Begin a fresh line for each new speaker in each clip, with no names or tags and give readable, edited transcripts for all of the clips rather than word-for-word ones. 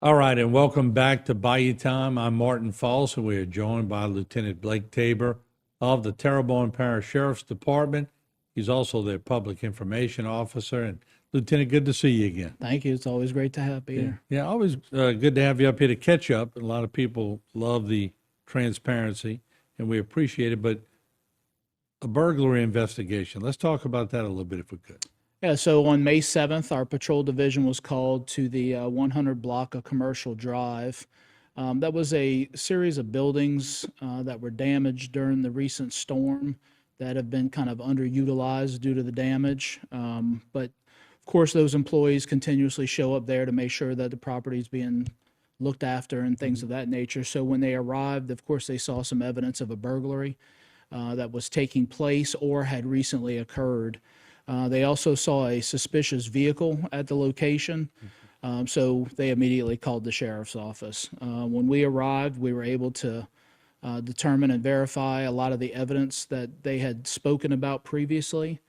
All right, and welcome back to Bayou Time. I'm Martin Falls, and we are joined by Lieutenant Blake Tabor of the Terrebonne Parish Sheriff's Department. He's also their public information officer. And Lieutenant, good to see you again.
Thank you. It's always great to be here.
Yeah, always good to have you up here to catch up. A lot of people love the transparency, and we appreciate it. But a burglary investigation, let's talk about that a little bit if we could.
Yeah, so on May 7th, our patrol division was called to the 100 block of Commercial Drive. That was a series of buildings that were damaged during the recent storm that have been kind of underutilized due to the damage. But of course, those employees continuously show up there to make sure that the property is being looked after and things of that nature. So when they arrived, of course, they saw some evidence of a burglary that was taking place or had recently occurred. They also saw a suspicious vehicle at the location, so they immediately called the sheriff's office. When we arrived, we were able to determine and verify a lot of the evidence that they had spoken about previously,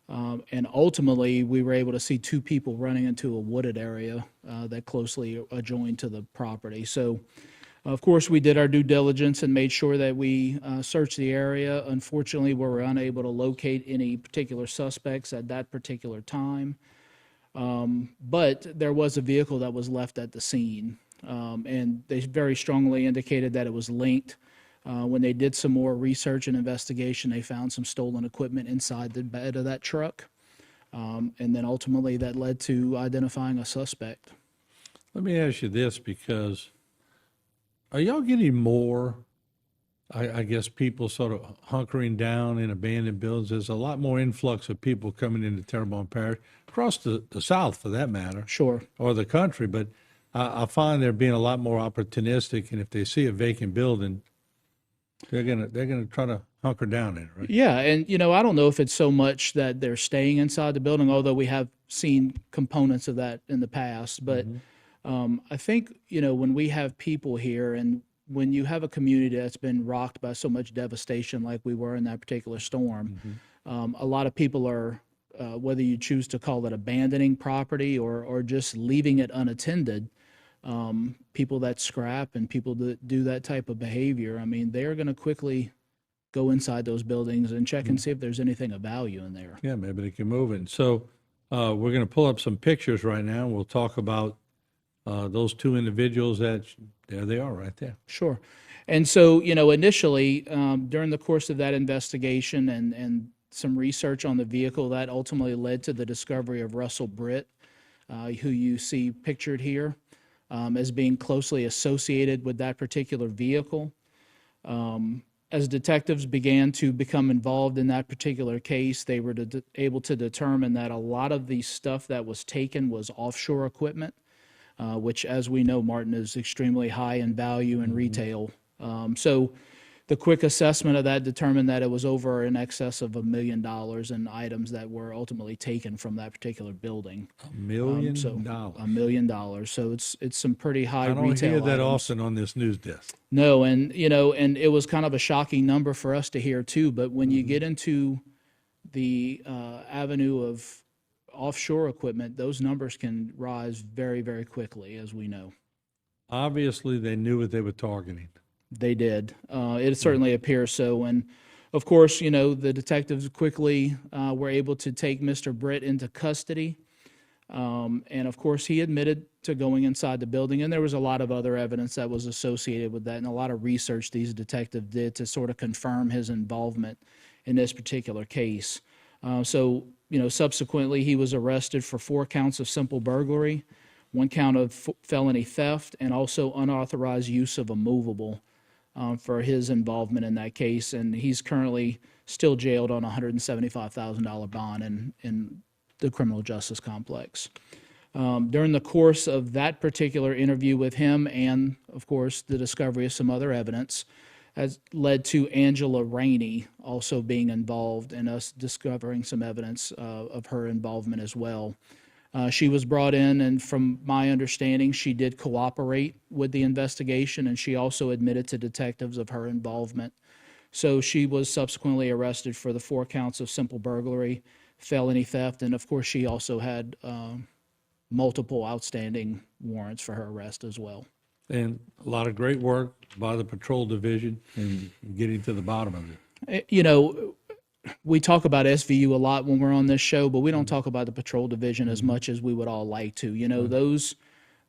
and ultimately we were able to see two people running into a wooded area that closely adjoined to the property. So of course, we did our due diligence and made sure that we searched the area. Unfortunately, we were unable to locate any particular suspects at that particular time. But there was a vehicle that was left at the scene, and they very strongly indicated that it was linked. When they did some more research and investigation, they found some stolen equipment inside the bed of that truck. And then ultimately that led to identifying a suspect.
Let me ask you this, because are y'all getting more, I guess, people sort of hunkering down in abandoned buildings? There's a lot more influx of people coming into Terrebonne Parish, across the South for that matter.
Sure.
Or the country, but I find they're being a lot more opportunistic, and if they see a vacant building, they're gonna try to hunker down in it, right?
Yeah, and I don't know if it's so much that they're staying inside the building, although we have seen components of that in the past. But I think, when we have people here and when you have a community that's been rocked by so much devastation like we were in that particular storm, a lot of people are, whether you choose to call it abandoning property or just leaving it unattended, people that scrap and people that do that type of behavior, I mean, they're going to quickly go inside those buildings and check and see if there's anything of value in there.
Yeah, maybe they can move it. So we're going to pull up some pictures right now. We'll talk about those two individuals there they are right there.
Sure. And so, initially, during the course of that investigation and some research on the vehicle, that ultimately led to the discovery of Russell Britt, who you see pictured here, as being closely associated with that particular vehicle. As detectives began to become involved in that particular case, they were able to determine that a lot of the stuff that was taken was offshore equipment, which, as we know, Martin, is extremely high in value in retail. So the quick assessment of that determined that it was over in excess of $1 million in items that were ultimately taken from that particular building.
$1 million.
$1 million. So it's some pretty high retail
I don't hear that
items.
often on this news desk.
No, and and it was kind of a shocking number for us to hear too. But when you get into the avenue of offshore equipment, those numbers can rise very, very quickly, as we know.
Obviously, they knew what they were targeting.
They did. It certainly appears so. And of course, the detectives quickly were able to take Mr. Britt into custody. And of course, he admitted to going inside the building. And there was a lot of other evidence that was associated with that, and a lot of research these detectives did to sort of confirm his involvement in this particular case. So, subsequently, he was arrested for 4 counts of simple burglary, 1 count of felony theft, and also unauthorized use of a movable for his involvement in that case. And he's currently still jailed on a $175,000 bond in the criminal justice complex. During the course of that particular interview with him and, of course, the discovery of some other evidence, has led to Angela Rainey also being involved in us discovering some evidence of her involvement as well. She was brought in, and from my understanding, she did cooperate with the investigation, and she also admitted to detectives of her involvement. So she was subsequently arrested for the 4 counts of simple burglary, felony theft, and of course she also had multiple outstanding warrants for her arrest as well.
And a lot of great work by the patrol division in getting to the bottom of it.
You know, we talk about SVU a lot when we're on this show, but we don't talk about the patrol division as much as we would all like to. You know, those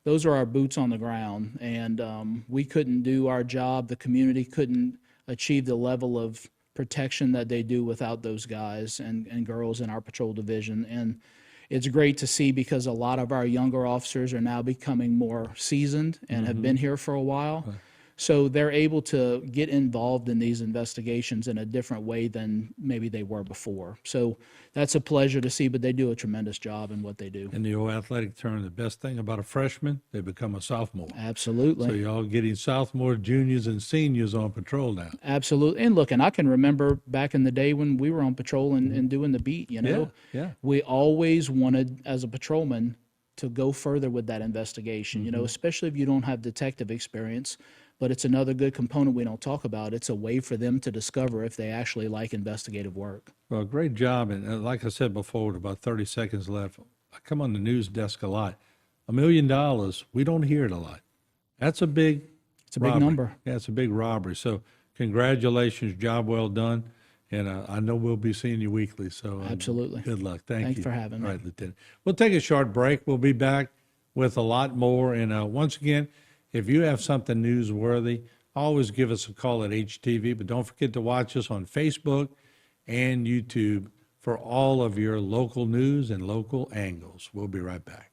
are our boots on the ground, and we couldn't do our job. The community couldn't achieve the level of protection that they do without those guys and girls in our patrol division. And it's great to see because a lot of our younger officers are now becoming more seasoned and have been here for a while. So they're able to get involved in these investigations in a different way than maybe they were before. So that's a pleasure to see, but they do a tremendous job in what they do.
In the old athletic term, the best thing about a freshman, they become a sophomore.
Absolutely.
So y'all getting sophomore, juniors, and seniors on patrol now.
Absolutely. And look, and I can remember back in the day when we were on patrol and doing the beat, you know,
Yeah.
we always wanted, as a patrolman, to go further with that investigation, you know, especially if you don't have detective experience. But it's another good component we don't talk about. It's a way for them to discover if they actually like investigative work.
Well, great job. And like I said before, with about 30 seconds left, I come on the news desk a lot. $1 million, we don't hear it a lot. That's a big
It's a big number.
Yeah, it's a big robbery. So congratulations, job well done. And I know we'll be seeing you weekly. So
Absolutely.
Good luck. Thank
Thanks
you.
for having me.
All right, Lieutenant. We'll take a short break. We'll be back with a lot more. And once again, if you have something newsworthy, always give us a call at HTV. But don't forget to watch us on Facebook and YouTube for all of your local news and local angles. We'll be right back.